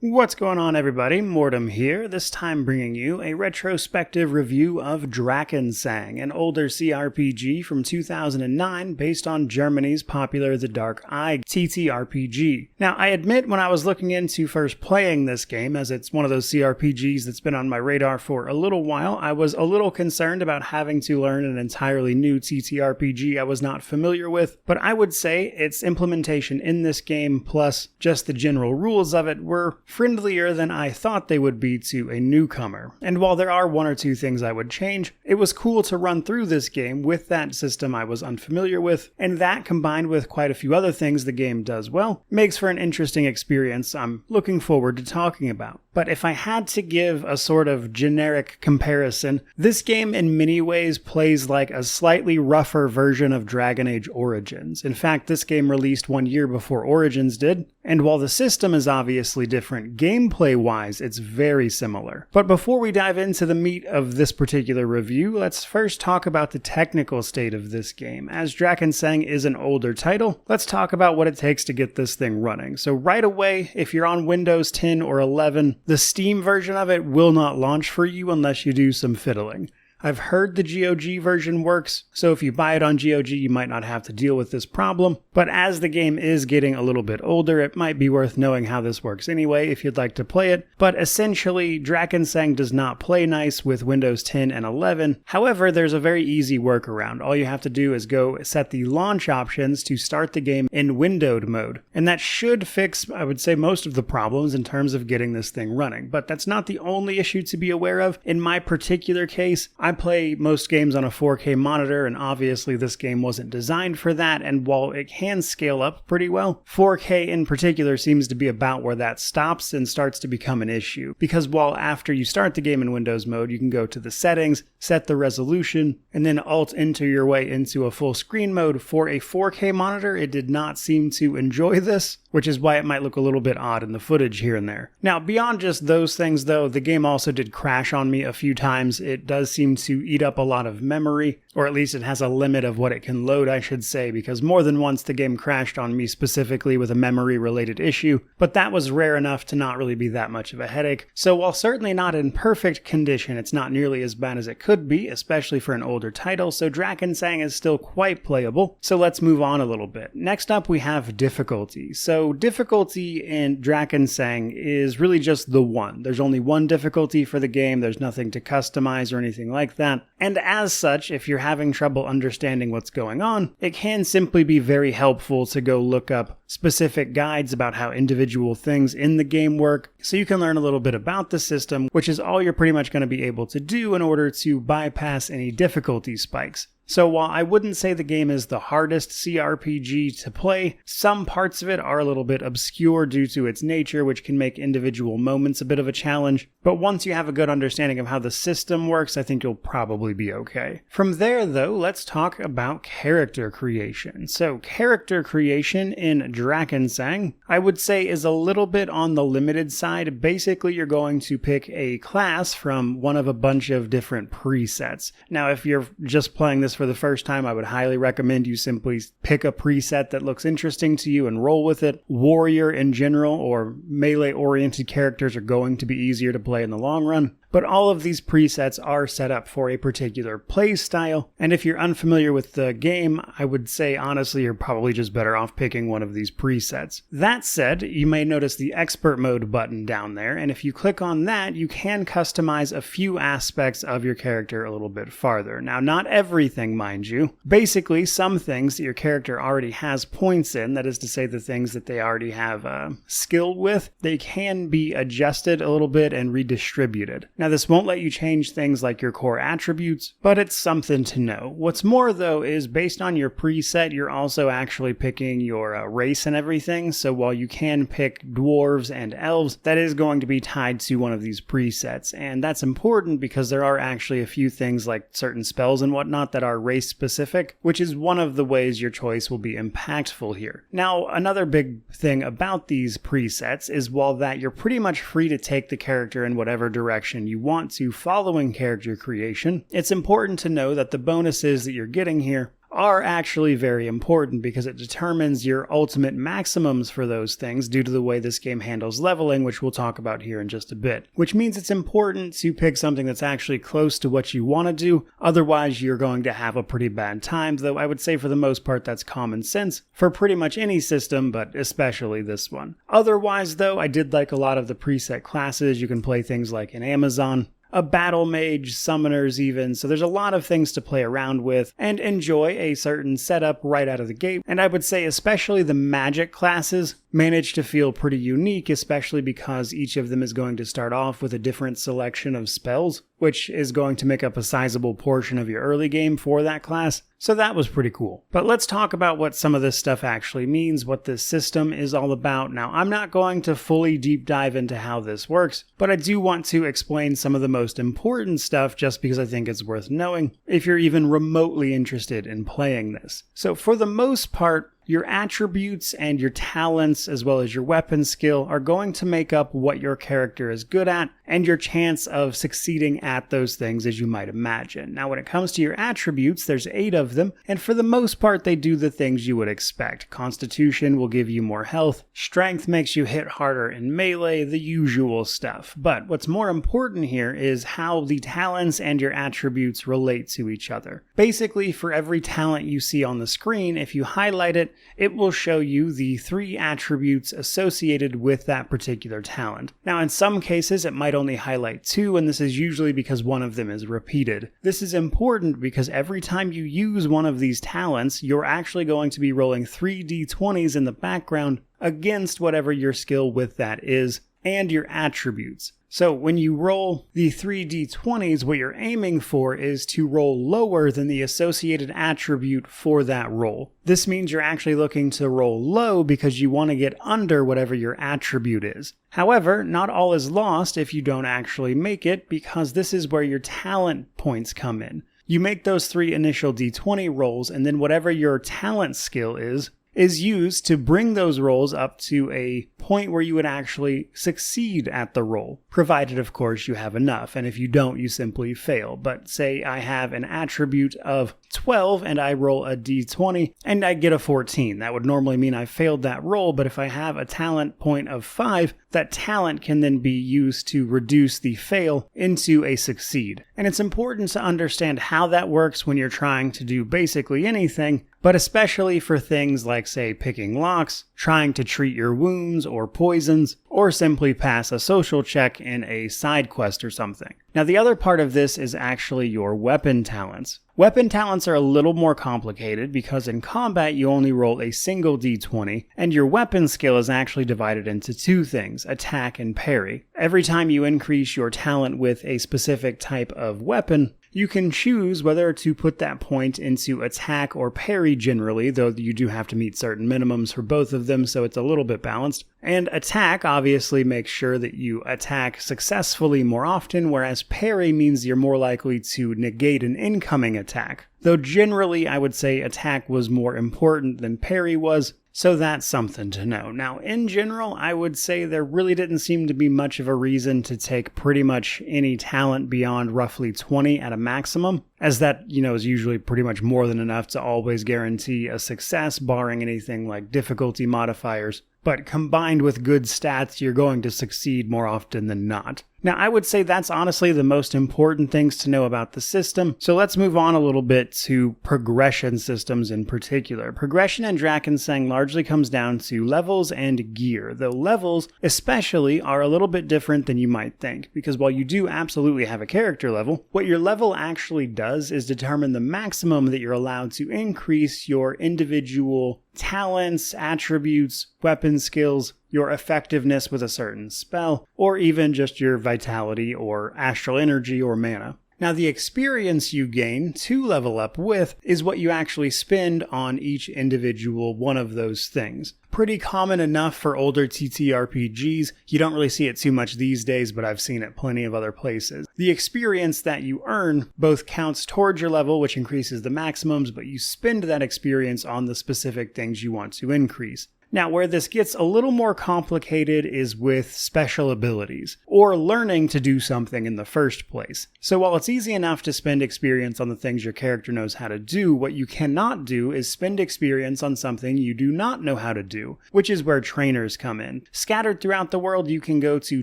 What's going on, everybody? Mortem here, this time bringing you a retrospective review of Drakensang, an older CRPG from 2009 based on Germany's popular The Dark Eye TTRPG. Now, I admit when I was looking into first playing this game, as it's one of those CRPGs that's been on my radar for a little while, I was a little concerned about having to learn an entirely new TTRPG I was not familiar with, but I would say its implementation in this game, plus just the general rules of it, were friendlier than I thought they would be to a newcomer. And while there are one or two things I would change, it was cool to run through this game with that system I was unfamiliar with, and that combined with quite a few other things the game does well, makes for an interesting experience I'm looking forward to talking about. But if I had to give a sort of generic comparison, this game in many ways plays like a slightly rougher version of Dragon Age Origins. In fact, this game released 1 year before Origins did, and while the system is obviously different, gameplay-wise it's very similar. But before we dive into the meat of this particular review, let's first talk about the technical state of this game. As Drakensang is an older title, let's talk about what it takes to get this thing running. So right away, if you're on Windows 10 or 11, the Steam version of it will not launch for you unless you do some fiddling. I've heard the GOG version works, so if you buy it on GOG you might not have to deal with this problem, but as the game is getting a little bit older, it might be worth knowing how this works anyway if you'd like to play it. But essentially, Drakensang does not play nice with Windows 10 and 11, however there's a very easy workaround. All you have to do is go set the launch options to start the game in windowed mode, and that should fix, I would say, most of the problems in terms of getting this thing running. But that's not the only issue to be aware of. In my particular case, I play most games on a 4K monitor, and obviously this game wasn't designed for that, and while it can scale up pretty well, 4K in particular seems to be about where that stops and starts to become an issue. Because while after you start the game in Windows mode, you can go to the settings, set the resolution, and then alt enter your way into a full screen mode, for a 4K monitor, it did not seem to enjoy this, which is why it might look a little bit odd in the footage here and there. Now, beyond just those things though, the game also did crash on me a few times. It does seem to eat up a lot of memory, or at least it has a limit of what it can load, I should say, because more than once the game crashed on me specifically with a memory related issue, but that was rare enough to not really be that much of a headache. So while certainly not in perfect condition, it's not nearly as bad as it could be, especially for an older title, so Drakensang is still quite playable. So let's move on a little bit. Next up we have difficulty. So difficulty in Drakensang is really just the one. There's only one difficulty for the game, there's nothing to customize or anything like that. And as such, if you're having trouble understanding what's going on, it can simply be very helpful to go look up specific guides about how individual things in the game work, so you can learn a little bit about the system, which is all you're pretty much going to be able to do in order to bypass any difficulty spikes. So while I wouldn't say the game is the hardest CRPG to play, some parts of it are a little bit obscure due to its nature, which can make individual moments a bit of a challenge. But once you have a good understanding of how the system works, I think you'll probably be okay. From there though, let's talk about character creation. So character creation in Drakensang, I would say, is a little bit on the limited side. Basically, you're going to pick a class from one of a bunch of different presets. Now, if you're just playing this for the first time, I would highly recommend you simply pick a preset that looks interesting to you and roll with it. Warrior in general or melee-oriented characters are going to be easier to play in the long run. But all of these presets are set up for a particular play style, and if you're unfamiliar with the game, I would say honestly you're probably just better off picking one of these presets. That said, you may notice the expert mode button down there, and if you click on that, you can customize a few aspects of your character a little bit farther. Now, not everything, mind you. Basically, some things that your character already has points in, that is to say the things that they already have skill with, they can be adjusted a little bit and redistributed. Now, this won't let you change things like your core attributes, but it's something to know. What's more, though, is based on your preset, you're also actually picking your race and everything, so while you can pick dwarves and elves, that is going to be tied to one of these presets, and that's important because there are actually a few things like certain spells and whatnot that are race-specific, which is one of the ways your choice will be impactful here. Now, another big thing about these presets is while that you're pretty much free to take the character in whatever direction you want to following character creation, it's important to know that the bonuses that you're getting here are actually very important because it determines your ultimate maximums for those things due to the way this game handles leveling, which we'll talk about here in just a bit. Which means it's important to pick something that's actually close to what you want to do, otherwise you're going to have a pretty bad time, though I would say for the most part that's common sense for pretty much any system, but especially this one. Otherwise though, I did like a lot of the preset classes. You can play things like an Amazon, a battle mage, summoners even, so there's a lot of things to play around with and enjoy a certain setup right out of the gate. And I would say especially the magic classes manage to feel pretty unique, especially because each of them is going to start off with a different selection of spells, which is going to make up a sizable portion of your early game for that class. So that was pretty cool. But let's talk about what some of this stuff actually means, what this system is all about. Now, I'm not going to fully deep dive into how this works, but I do want to explain some of the most important stuff just because I think it's worth knowing if you're even remotely interested in playing this. So for the most part, your attributes and your talents, as well as your weapon skill, are going to make up what your character is good at and your chance of succeeding at those things, as you might imagine. Now, when it comes to your attributes, there's 8 of them, and for the most part, they do the things you would expect. Constitution will give you more health, strength makes you hit harder in melee, the usual stuff. But what's more important here is how the talents and your attributes relate to each other. Basically, for every talent you see on the screen, if you highlight it, it will show you the 3 attributes associated with that particular talent. Now, in some cases, it might only highlight 2, and this is usually because one of them is repeated. This is important because every time you use one of these talents, you're actually going to be rolling 3 d20s in the background against whatever your skill with that is and your attributes. So when you roll the 3d20s, what you're aiming for is to roll lower than the associated attribute for that roll. This means you're actually looking to roll low because you want to get under whatever your attribute is. However, not all is lost if you don't actually make it, because this is where your talent points come in. You make those 3 initial d20 rolls, and then whatever your talent skill is used to bring those rolls up to a point where you would actually succeed at the roll, provided of course you have enough, and if you don't, you simply fail. But say I have an attribute of 12 and I roll a d20 and I get a 14. That would normally mean I failed that roll, but if I have a talent point of 5, that talent can then be used to reduce the fail into a succeed. And it's important to understand how that works when you're trying to do basically anything, but especially for things like, say, picking locks, trying to treat your wounds or poisons, or simply pass a social check in a side quest or something. Now, the other part of this is actually your weapon talents. Weapon talents are a little more complicated because in combat you only roll a single d20, and your weapon skill is actually divided into 2 things, attack and parry. Every time you increase your talent with a specific type of weapon, you can choose whether to put that point into attack or parry generally, though you do have to meet certain minimums for both of them, so it's a little bit balanced. And attack obviously makes sure that you attack successfully more often, whereas parry means you're more likely to negate an incoming attack. Though generally I would say attack was more important than parry was, so that's something to know. Now, in general, I would say there really didn't seem to be much of a reason to take pretty much any talent beyond roughly 20 at a maximum, as that, is usually pretty much more than enough to always guarantee a success, barring anything like difficulty modifiers. But combined with good stats, you're going to succeed more often than not. Now, I would say that's honestly the most important things to know about the system, so let's move on a little bit to progression systems in particular. Progression in Drakensang largely comes down to levels and gear, though levels especially are a little bit different than you might think, because while you do absolutely have a character level, what your level actually does is determine the maximum that you're allowed to increase your individual talents, attributes, weapon skills, your effectiveness with a certain spell, or even just your vitality or astral energy or mana. Now, the experience you gain to level up with is what you actually spend on each individual one of those things. Pretty common enough for older TTRPGs. You don't really see it too much these days, but I've seen it plenty of other places. The experience that you earn both counts towards your level, which increases the maximums, but you spend that experience on the specific things you want to increase. Now, where this gets a little more complicated is with special abilities, or learning to do something in the first place. So while it's easy enough to spend experience on the things your character knows how to do, what you cannot do is spend experience on something you do not know how to do, which is where trainers come in. Scattered throughout the world, you can go to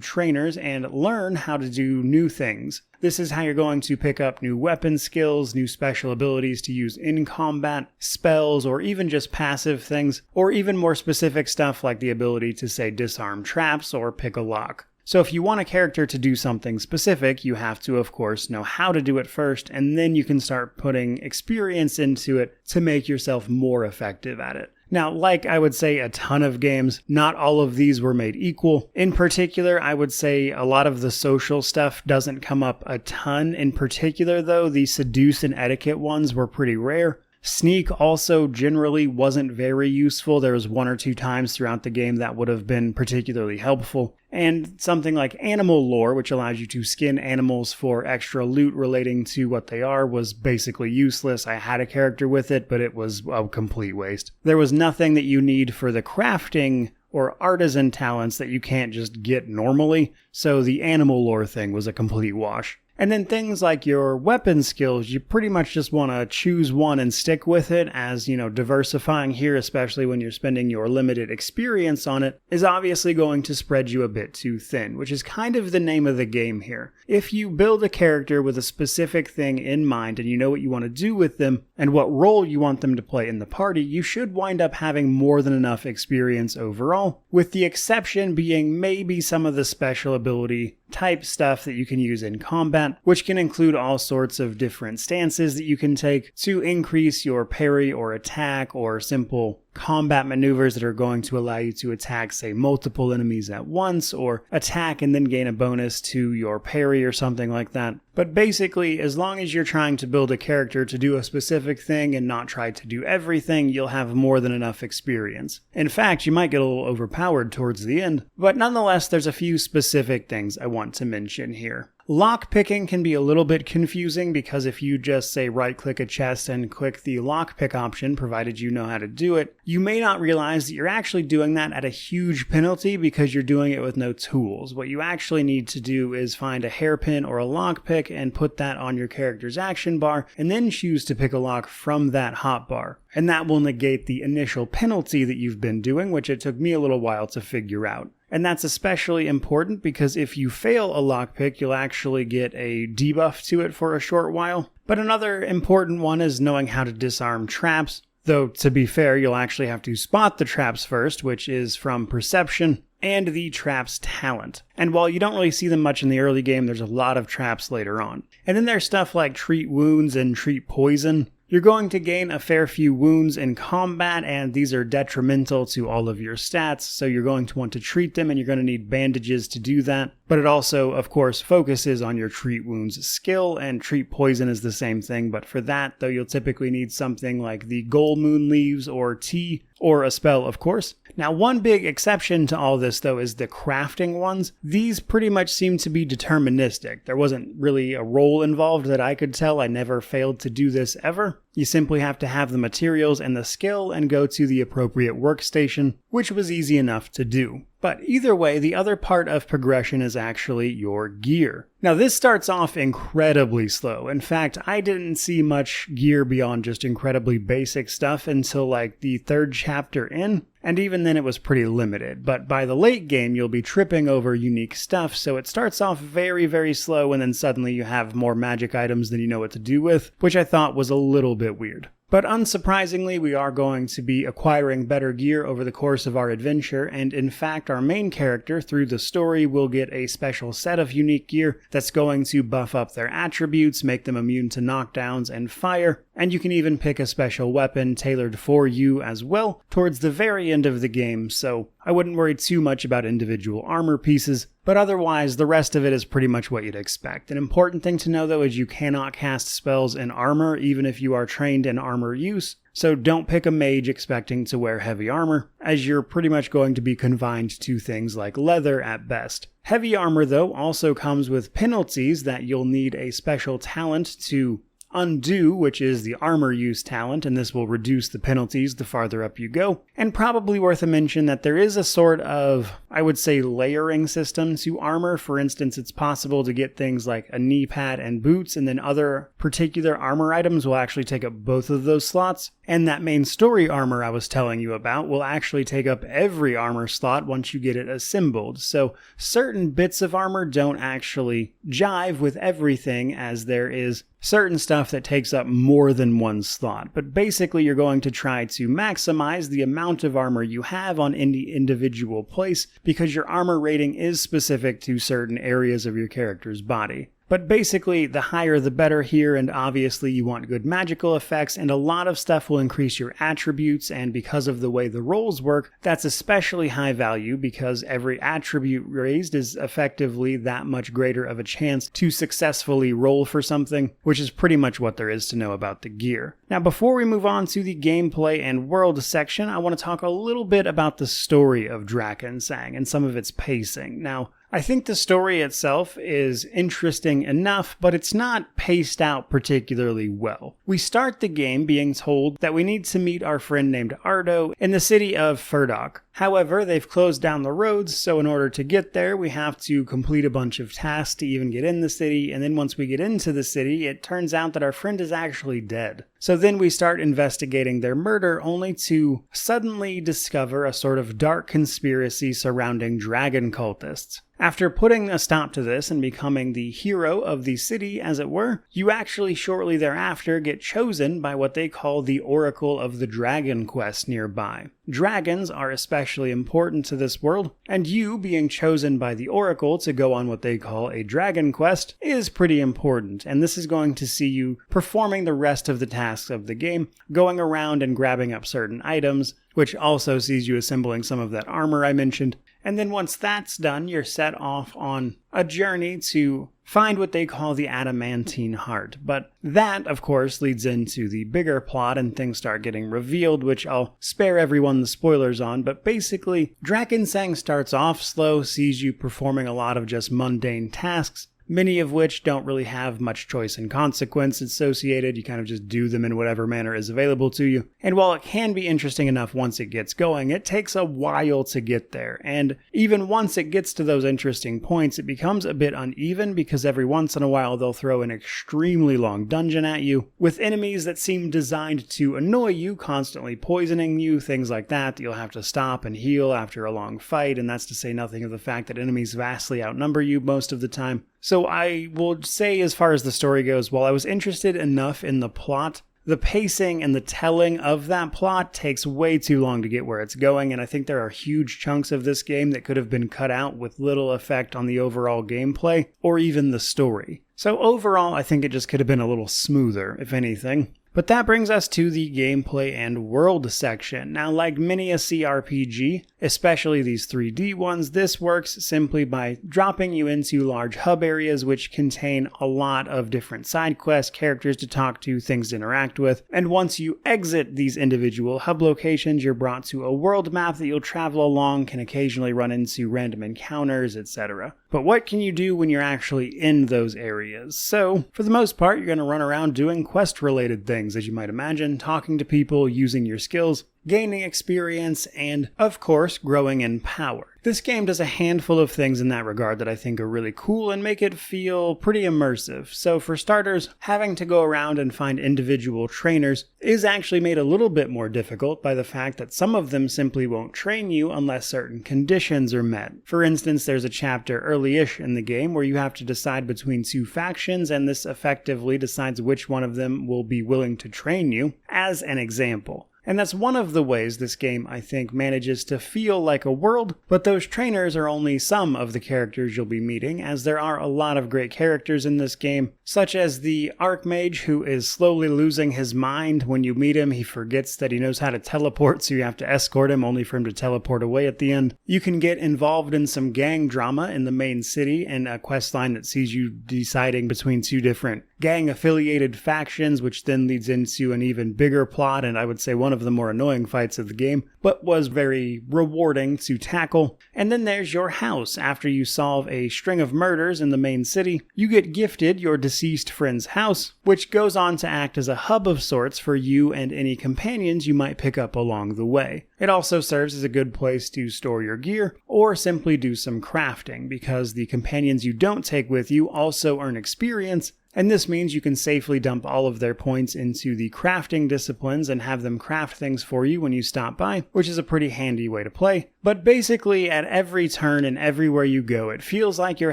trainers and learn how to do new things. This is how you're going to pick up new weapon skills, new special abilities to use in combat, spells, or even just passive things, or even more specific stuff like the ability to, say, disarm traps or pick a lock. So if you want a character to do something specific, you have to, of course, know how to do it first, and then you can start putting experience into it to make yourself more effective at it. Now, like I would say a ton of games, not all of these were made equal. In particular, I would say a lot of the social stuff doesn't come up a ton. In particular, though, the seduce and etiquette ones were pretty rare. Sneak also generally wasn't very useful. There was one or two times throughout the game that would have been particularly helpful. And something like animal lore, which allows you to skin animals for extra loot relating to what they are, was basically useless. I had a character with it, but it was a complete waste. There was nothing that you need for the crafting or artisan talents that you can't just get normally, so the animal lore thing was a complete wash. And then things like your weapon skills, you pretty much just want to choose one and stick with it, as, diversifying here, especially when you're spending your limited experience on it, is obviously going to spread you a bit too thin, which is kind of the name of the game here. If you build a character with a specific thing in mind and you know what you want to do with them and what role you want them to play in the party, you should wind up having more than enough experience overall, with the exception being maybe some of the special ability type stuff that you can use in combat, which can include all sorts of different stances that you can take to increase your parry or attack, or simple combat maneuvers that are going to allow you to attack, say, multiple enemies at once, or attack and then gain a bonus to your parry or something like that. But basically, as long as you're trying to build a character to do a specific thing and not try to do everything, you'll have more than enough experience. In fact, you might get a little overpowered towards the end, but nonetheless, there's a few specific things I want to mention here. Lockpicking can be a little bit confusing because if you just, say, right-click a chest and click the lockpick option, provided you know how to do it, you may not realize that you're actually doing that at a huge penalty because you're doing it with no tools. What you actually need to do is find a hairpin or a lockpick and put that on your character's action bar, and then choose to pick a lock from that hotbar. And that will negate the initial penalty that you've been doing, which it took me a little while to figure out. And that's especially important because if you fail a lockpick, you'll actually get a debuff to it for a short while. But another important one is knowing how to disarm traps. Though, to be fair, you'll actually have to spot the traps first, which is from perception, and the traps talent. And while you don't really see them much in the early game, there's a lot of traps later on. And then there's stuff like treat wounds and treat poison. You're going to gain a fair few wounds in combat, and these are detrimental to all of your stats, so you're going to want to treat them, and you're going to need bandages to do that. But it also, of course, focuses on your treat wounds skill, and treat poison is the same thing, but for that, though, you'll typically need something like the Gold Moon Leaves or tea, or a spell, of course. Now, one big exception to all this, though, is the crafting ones. These pretty much seem to be deterministic. There wasn't really a role involved that I could tell. I never failed to do this ever. You simply have to have the materials and the skill and go to the appropriate workstation, which was easy enough to do. But either way, the other part of progression is actually your gear. Now, this starts off incredibly slow. In fact, I didn't see much gear beyond just incredibly basic stuff until like the third chapter in, and even then it was pretty limited. But by the late game, you'll be tripping over unique stuff, so it starts off very, very slow, and then suddenly you have more magic items than you know what to do with, which I thought was a little bit weird. But unsurprisingly, we are going to be acquiring better gear over the course of our adventure, and in fact, our main character, through the story, will get a special set of unique gear that's going to buff up their attributes, make them immune to knockdowns and fire, and you can even pick a special weapon tailored for you as well towards the very end of the game, so I wouldn't worry too much about individual armor pieces, but otherwise the rest of it is pretty much what you'd expect. An important thing to know though is you cannot cast spells in armor even if you are trained in armor use, so don't pick a mage expecting to wear heavy armor, as you're pretty much going to be confined to things like leather at best. Heavy armor though also comes with penalties that you'll need a special talent to Undo, which is the armor use talent, and this will reduce the penalties the farther up you go. And probably worth a mention that there is a sort of, I would say, layering system to armor. For instance, it's possible to get things like a knee pad and boots, and then other particular armor items will actually take up both of those slots. And that main story armor I was telling you about will actually take up every armor slot once you get it assembled. So certain bits of armor don't actually jive with everything, as there is certain stuff that takes up more than one slot. But basically you're going to try to maximize the amount of armor you have on any individual place, because your armor rating is specific to certain areas of your character's body. But basically, the higher the better here, and obviously you want good magical effects, and a lot of stuff will increase your attributes, and because of the way the rolls work, that's especially high value because every attribute raised is effectively that much greater of a chance to successfully roll for something, which is pretty much what there is to know about the gear. Now, before we move on to the gameplay and world section, I want to talk a little bit about the story of Drakensang and some of its pacing. Now, I think the story itself is interesting enough, but it's not paced out particularly well. We start the game being told that we need to meet our friend named Ardo in the city of Furdok. However, they've closed down the roads, so in order to get there, we have to complete a bunch of tasks to even get in the city, and then once we get into the city, it turns out that our friend is actually dead. So then we start investigating their murder, only to suddenly discover a sort of dark conspiracy surrounding dragon cultists. After putting a stop to this and becoming the hero of the city, as it were, you actually shortly thereafter get chosen by what they call the Oracle of the Dragon Quest nearby. Dragons are especially important to this world, and you being chosen by the Oracle to go on what they call a Dragon Quest is pretty important, and this is going to see you performing the rest of the tasks of the game, going around and grabbing up certain items, which also sees you assembling some of that armor I mentioned. And then once that's done, you're set off on a journey to find what they call the Adamantine Heart. But that, of course, leads into the bigger plot and things start getting revealed, which I'll spare everyone the spoilers on. But basically, Drakensang starts off slow, sees you performing a lot of just mundane tasks, many of which don't really have much choice and consequence associated. You kind of just do them in whatever manner is available to you. And while it can be interesting enough once it gets going, it takes a while to get there. And even once it gets to those interesting points, it becomes a bit uneven because every once in a while they'll throw an extremely long dungeon at you with enemies that seem designed to annoy you, constantly poisoning you, things like that you'll have to stop and heal after a long fight. And that's to say nothing of the fact that enemies vastly outnumber you most of the time. So I will say, as far as the story goes, while I was interested enough in the plot, the pacing and the telling of that plot takes way too long to get where it's going, and I think there are huge chunks of this game that could have been cut out with little effect on the overall gameplay, or even the story. So overall, I think it just could have been a little smoother, if anything. But that brings us to the gameplay and world section. Now, like many a CRPG, especially these 3D ones, this works simply by dropping you into large hub areas which contain a lot of different side quests, characters to talk to, things to interact with. And once you exit these individual hub locations, you're brought to a world map that you'll travel along, can occasionally run into random encounters, etc. But what can you do when you're actually in those areas? So, for the most part, you're going to run around doing quest-related things, as you might imagine, talking to people, using your skills, gaining experience, and, of course, growing in power. This game does a handful of things in that regard that I think are really cool and make it feel pretty immersive. So for starters, having to go around and find individual trainers is actually made a little bit more difficult by the fact that some of them simply won't train you unless certain conditions are met. For instance, there's a chapter early-ish in the game where you have to decide between two factions, and this effectively decides which one of them will be willing to train you, as an example. And that's one of the ways this game, I think, manages to feel like a world, but those trainers are only some of the characters you'll be meeting, as there are a lot of great characters in this game, such as the Archmage, who is slowly losing his mind. When you meet him, he forgets that he knows how to teleport, so you have to escort him, only for him to teleport away at the end. You can get involved in some gang drama in the main city, and a questline that sees you deciding between two different gang-affiliated factions, which then leads into an even bigger plot, and I would say one of the more annoying fights of the game, but was very rewarding to tackle. And then there's your house. After you solve a string of murders in the main city, you get gifted your deceased friend's house, which goes on to act as a hub of sorts for you and any companions you might pick up along the way. It also serves as a good place to store your gear, or simply do some crafting, because the companions you don't take with you also earn experience, and this means you can safely dump all of their points into the crafting disciplines and have them craft things for you when you stop by, which is a pretty handy way to play. But basically, at every turn and everywhere you go, it feels like you're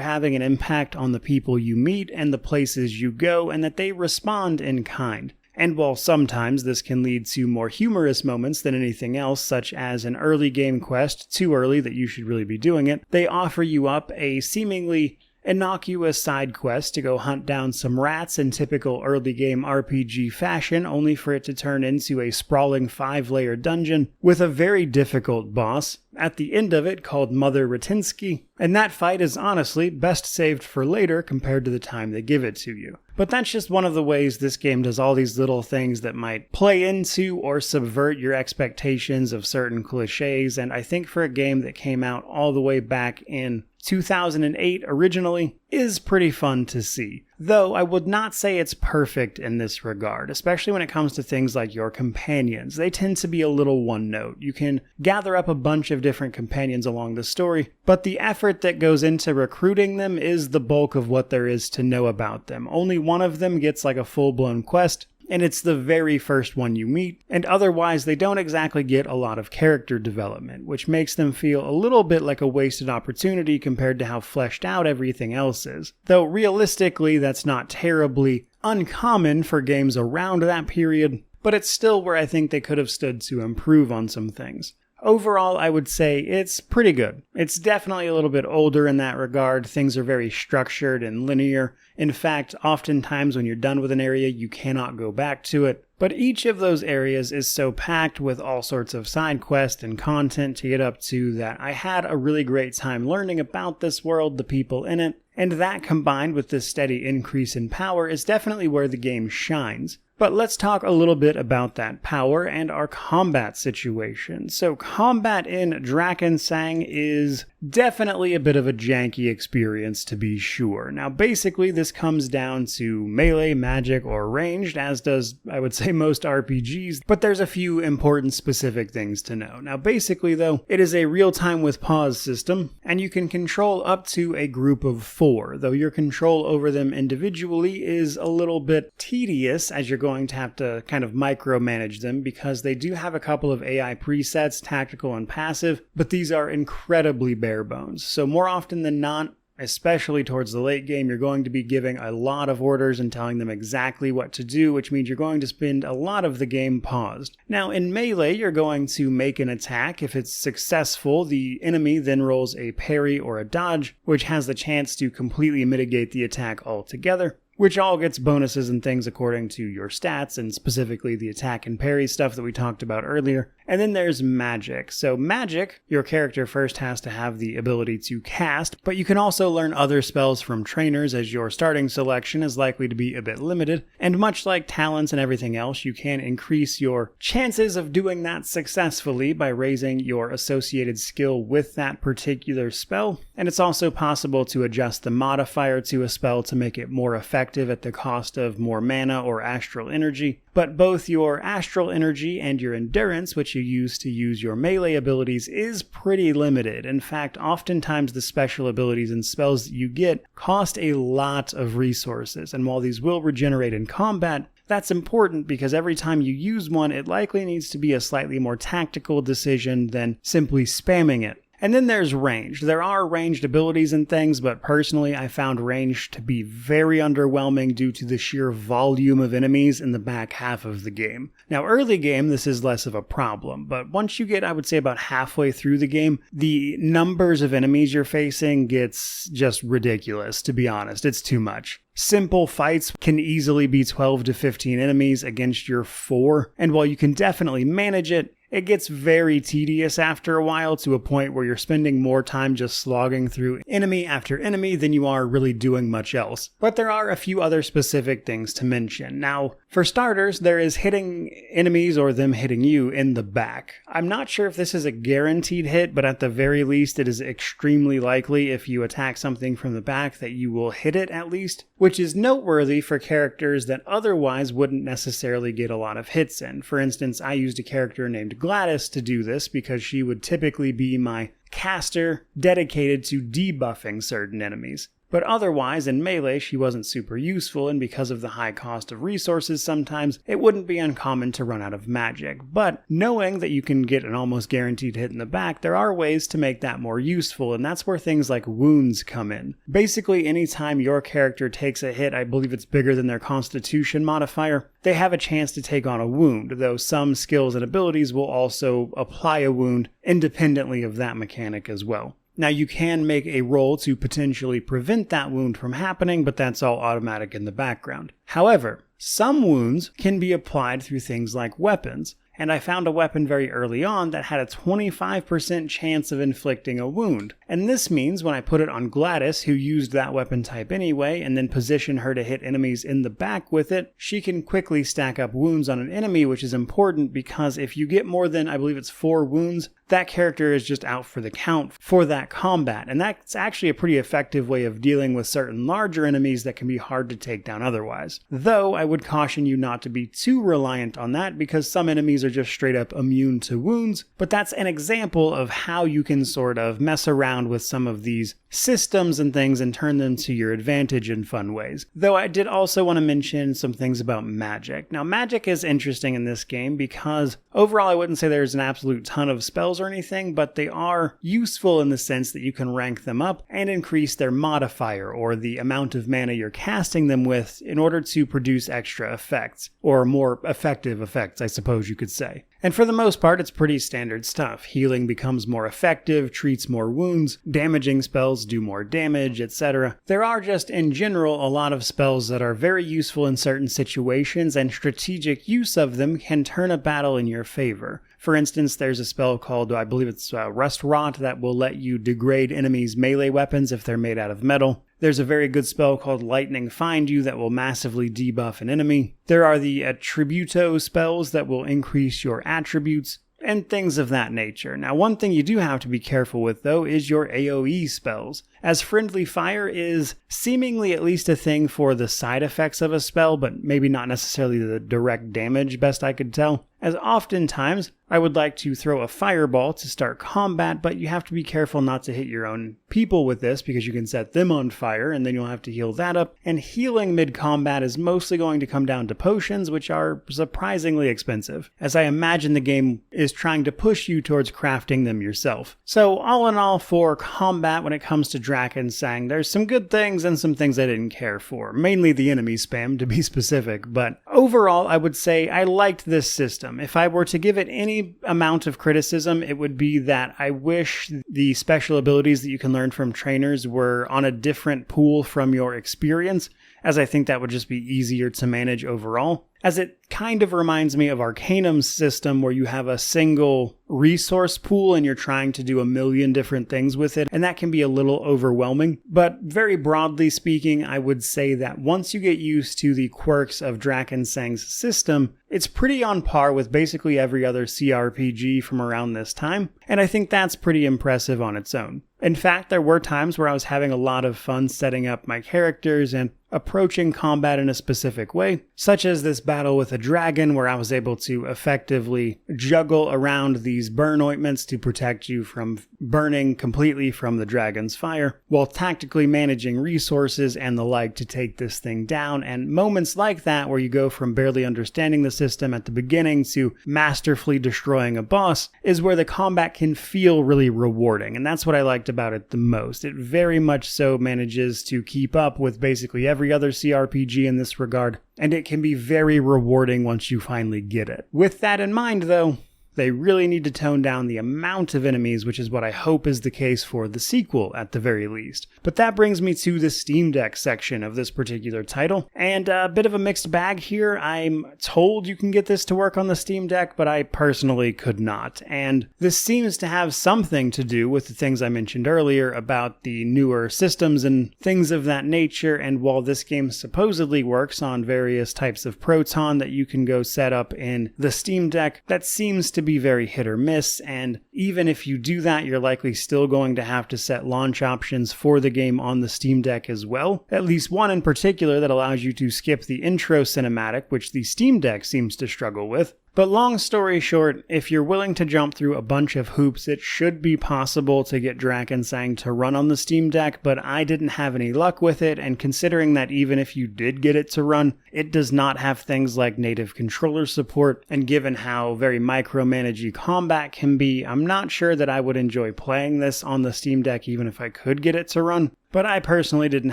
having an impact on the people you meet and the places you go, and that they respond in kind. And while sometimes this can lead to more humorous moments than anything else, such as an early game quest, too early that you should really be doing it, they offer you up a seemingly innocuous side quest to go hunt down some rats in typical early game RPG fashion, only for it to turn into a sprawling 5-layer dungeon with a very difficult boss at the end of it called Mother Ratinsky, and that fight is honestly best saved for later compared to the time they give it to you. But that's just one of the ways this game does all these little things that might play into or subvert your expectations of certain cliches, and I think for a game that came out all the way back in 2008 originally, is pretty fun to see. Though I would not say it's perfect in this regard, especially when it comes to things like your companions. They tend to be a little one note. You can gather up a bunch of different companions along the story, but the effort that goes into recruiting them is the bulk of what there is to know about them. Only one of them gets like a full-blown quest, and it's the very first one you meet, and otherwise they don't exactly get a lot of character development, which makes them feel a little bit like a wasted opportunity compared to how fleshed out everything else is. Though realistically, that's not terribly uncommon for games around that period, but it's still where I think they could have stood to improve on some things. Overall, I would say it's pretty good. It's definitely a little bit older in that regard. Things are very structured and linear. In fact, oftentimes when you're done with an area, you cannot go back to it. But each of those areas is so packed with all sorts of side quests and content to get up to that I had a really great time learning about this world, the people in it, and that combined with this steady increase in power is definitely where the game shines. But let's talk a little bit about that power and our combat situation. So combat in Drakensang is definitely a bit of a janky experience, to be sure. Now basically this comes down to melee, magic, or ranged, as does, I would say, most RPGs, but there's a few important specific things to know. Now basically though, it is a real-time with pause system, and you can control up to a group of 4, though your control over them individually is a little bit tedious, as you're going to have to kind of micromanage them, because they do have a couple of AI presets, tactical and passive, but these are incredibly bare bones. So more often than not, especially towards the late game, you're going to be giving a lot of orders and telling them exactly what to do, which means you're going to spend a lot of the game paused. Now in melee, you're going to make an attack. If it's successful, the enemy then rolls a parry or a dodge, which has the chance to completely mitigate the attack altogether, which all gets bonuses and things according to your stats, and specifically the attack and parry stuff that we talked about earlier. And then there's magic. So magic, your character first has to have the ability to cast, but you can also learn other spells from trainers, as your starting selection is likely to be a bit limited. And much like talents and everything else, you can increase your chances of doing that successfully by raising your associated skill with that particular spell. And it's also possible to adjust the modifier to a spell to make it more effective at the cost of more mana or astral energy. But both your astral energy and your endurance, which you use to use your melee abilities, is pretty limited. In fact, oftentimes the special abilities and spells that you get cost a lot of resources, and while these will regenerate in combat, that's important because every time you use one, it likely needs to be a slightly more tactical decision than simply spamming it. And then there's ranged. There are ranged abilities and things, but personally I found ranged to be very underwhelming due to the sheer volume of enemies in the back half of the game. Now early game, this is less of a problem, but once you get, I would say, about halfway through the game, the numbers of enemies you're facing gets just ridiculous, to be honest. It's too much. Simple fights can easily be 12 to 15 enemies against your 4, and while you can definitely manage it, it gets very tedious after a while, to a point where you're spending more time just slogging through enemy after enemy than you are really doing much else. But there are a few other specific things to mention. Now, for starters, there is hitting enemies or them hitting you in the back. I'm not sure if this is a guaranteed hit, but at the very least it is extremely likely if you attack something from the back that you will hit it at least, which is noteworthy for characters that otherwise wouldn't necessarily get a lot of hits in. For instance, I used a character named Gladys to do this because she would typically be my caster dedicated to debuffing certain enemies. But otherwise, in melee, she wasn't super useful, and because of the high cost of resources sometimes, it wouldn't be uncommon to run out of magic. But knowing that you can get an almost guaranteed hit in the back, there are ways to make that more useful, and that's where things like wounds come in. Basically, anytime your character takes a hit, I believe it's bigger than their constitution modifier, they have a chance to take on a wound, though some skills and abilities will also apply a wound independently of that mechanic as well. Now, you can make a roll to potentially prevent that wound from happening, but that's all automatic in the background. However, some wounds can be applied through things like weapons, and I found a weapon very early on that had a 25% chance of inflicting a wound. And this means when I put it on Gladys, who used that weapon type anyway, and then position her to hit enemies in the back with it, she can quickly stack up wounds on an enemy, which is important because if you get more than, I believe it's 4 wounds, that character is just out for the count for that combat. And that's actually a pretty effective way of dealing with certain larger enemies that can be hard to take down otherwise. Though I would caution you not to be too reliant on that, because some enemies are just straight up immune to wounds, but that's an example of how you can sort of mess around with some of these systems and things and turn them to your advantage in fun ways. Though I did also want to mention some things about magic. Now, magic is interesting in this game because overall I wouldn't say there's an absolute ton of spells or anything, but they are useful in the sense that you can rank them up and increase their modifier, or the amount of mana you're casting them with, in order to produce extra effects, or more effective effects, I suppose you could say. And for the most part, it's pretty standard stuff. Healing becomes more effective, treats more wounds, damaging spells do more damage, etc. There are just, in general, a lot of spells that are very useful in certain situations, and strategic use of them can turn a battle in your favor. For instance, there's a spell called, I believe it's Rust Rot, that will let you degrade enemies' melee weapons if they're made out of metal. There's a very good spell called Lightning Find You that will massively debuff an enemy. There are the Attributo spells that will increase your attributes, and things of that nature. Now, one thing you do have to be careful with, though, is your AoE spells, as Friendly Fire is seemingly at least a thing for the side effects of a spell, but maybe not necessarily the direct damage, best I could tell. As oftentimes, I would like to throw a fireball to start combat, but you have to be careful not to hit your own people with this, because you can set them on fire, and then you'll have to heal that up. And healing mid-combat is mostly going to come down to potions, which are surprisingly expensive, as I imagine the game is trying to push you towards crafting them yourself. So all in all, for combat when it comes to Drakensang, there's some good things and some things I didn't care for, mainly the enemy spam to be specific, but overall I would say I liked this system. If I were to give it any amount of criticism, it would be that I wish the special abilities that you can learn from trainers were on a different pool from your experience, as I think that would just be easier to manage overall. As it kind of reminds me of Arcanum's system, where you have a single resource pool and you're trying to do a million different things with it, and that can be a little overwhelming. But very broadly speaking, I would say that once you get used to the quirks of Drakensang's system, it's pretty on par with basically every other CRPG from around this time, and I think that's pretty impressive on its own. In fact, there were times where I was having a lot of fun setting up my characters and approaching combat in a specific way, such as this battle with a dragon where I was able to effectively juggle around these burn ointments to protect you from burning completely from the dragon's fire, while tactically managing resources and the like to take this thing down. And moments like that, where you go from barely understanding the system at the beginning to masterfully destroying a boss, is where the combat can feel really rewarding, and that's what I liked about it the most. It very much so manages to keep up with basically every other CRPG in this regard, and it can be very rewarding once you finally get it. With that in mind, though, They really need to tone down the amount of enemies, which is what I hope is the case for the sequel at the very least. But that brings me to the Steam Deck section of this particular title, and a bit of a mixed bag here. I'm told you can get this to work on the Steam Deck, but I personally could not. And this seems to have something to do with the things I mentioned earlier about the newer systems and things of that nature. And while this game supposedly works on various types of Proton that you can go set up in the Steam Deck, that seems to be very hit or miss, and even if you do that, you're likely still going to have to set launch options for the game on the Steam Deck as well. At least one in particular that allows you to skip the intro cinematic, which the Steam Deck seems to struggle with. But long story short, if you're willing to jump through a bunch of hoops, it should be possible to get Drakensang to run on the Steam Deck, but I didn't have any luck with it, and considering that even if you did get it to run, it does not have things like native controller support, and given how very micromanagey combat can be, I'm not sure that I would enjoy playing this on the Steam Deck even if I could get it to run. But I personally didn't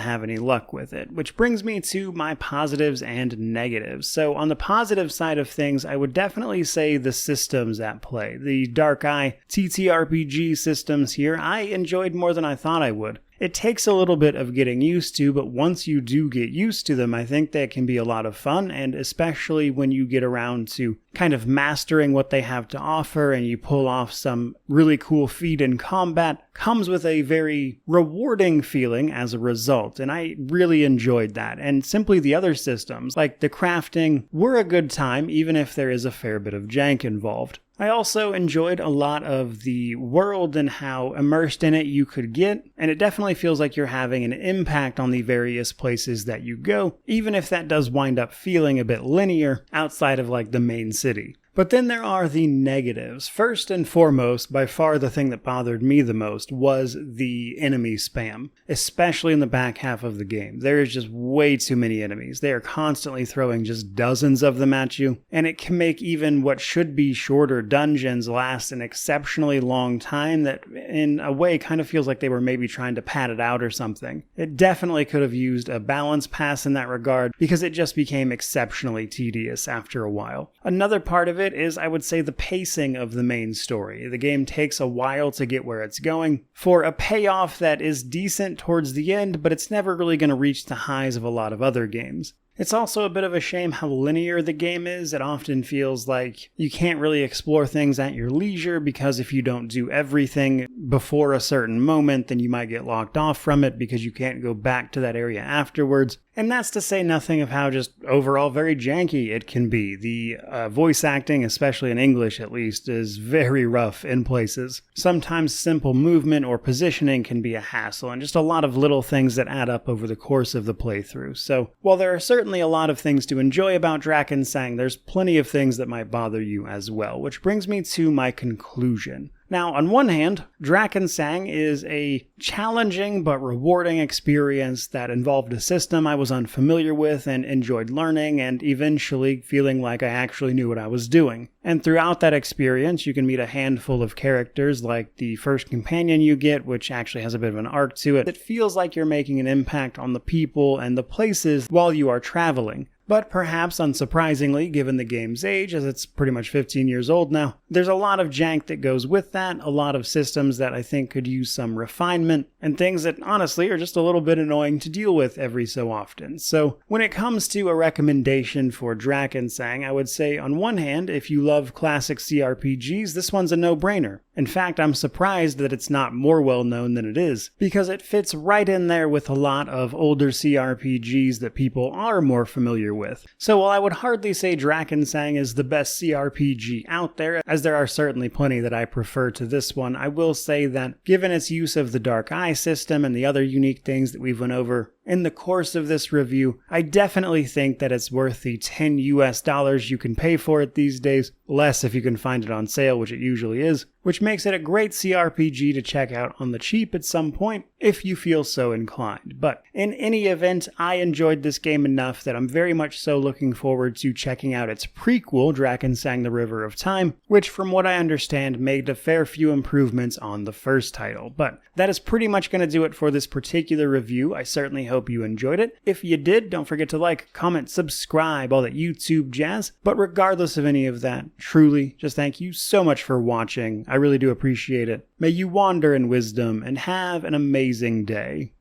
have any luck with it, which brings me to my positives and negatives. So on the positive side of things, I would definitely say the systems at play. The Dark Eye TTRPG systems here, I enjoyed more than I thought I would. It takes a little bit of getting used to, but once you do get used to them, I think they can be a lot of fun, and especially when you get around to kind of mastering what they have to offer and you pull off some really cool feat in combat, comes with a very rewarding feeling as a result, and I really enjoyed that. And simply the other systems, like the crafting, were a good time, even if there is a fair bit of jank involved. I also enjoyed a lot of the world and how immersed in it you could get, and it definitely feels like you're having an impact on the various places that you go, even if that does wind up feeling a bit linear outside of like the main city. But then there are the negatives. First and foremost, by far the thing that bothered me the most was the enemy spam, especially in the back half of the game. There is just way too many enemies. They are constantly throwing just dozens of them at you, and it can make even what should be shorter dungeons last an exceptionally long time that in a way kind of feels like they were maybe trying to pad it out or something. It definitely could have used a balance pass in that regard because it just became exceptionally tedious after a while. Another part of it is, I would say, the pacing of the main story. The game takes a while to get where it's going, for a payoff that is decent towards the end, but it's never really going to reach the highs of a lot of other games. It's also a bit of a shame how linear the game is. It often feels like you can't really explore things at your leisure because if you don't do everything before a certain moment, then you might get locked off from it because you can't go back to that area afterwards. And that's to say nothing of how just overall very janky it can be. The voice acting, especially in English at least, is very rough in places. Sometimes simple movement or positioning can be a hassle, and just a lot of little things that add up over the course of the playthrough. So while there are certainly a lot of things to enjoy about Drakensang, there's plenty of things that might bother you as well, which brings me to my conclusion. Now, on one hand, Drakensang is a challenging but rewarding experience that involved a system I was unfamiliar with and enjoyed learning and eventually feeling like I actually knew what I was doing. And throughout that experience, you can meet a handful of characters like the first companion you get, which actually has a bit of an arc to it. It feels like you're making an impact on the people and the places while you are traveling. But perhaps unsurprisingly, given the game's age, as it's pretty much 15 years old now, there's a lot of jank that goes with that, a lot of systems that I think could use some refinement, and things that honestly are just a little bit annoying to deal with every so often. So when it comes to a recommendation for Drakensang, I would say on one hand, if you love classic CRPGs, this one's a no-brainer. In fact, I'm surprised that it's not more well-known than it is, because it fits right in there with a lot of older CRPGs that people are more familiar with. So while I would hardly say Drakensang is the best CRPG out there, as there are certainly plenty that I prefer to this one, I will say that given its use of the Dark Eye system and the other unique things that we've went over in the course of this review, I definitely think that it's worth the $10 you can pay for it these days, less if you can find it on sale, which it usually is, which makes it a great CRPG to check out on the cheap at some point if you feel so inclined. But in any event, I enjoyed this game enough that I'm very much so looking forward to checking out its prequel, Drakensang the River of Time, which from what I understand made a fair few improvements on the first title. But that is pretty much going to do it for this particular review. I certainly hope hope you enjoyed it. If you did, don't forget to like, comment, subscribe, all that YouTube jazz. But regardless of any of that, truly, just thank you so much for watching. I really do appreciate it. May you wander in wisdom and have an amazing day.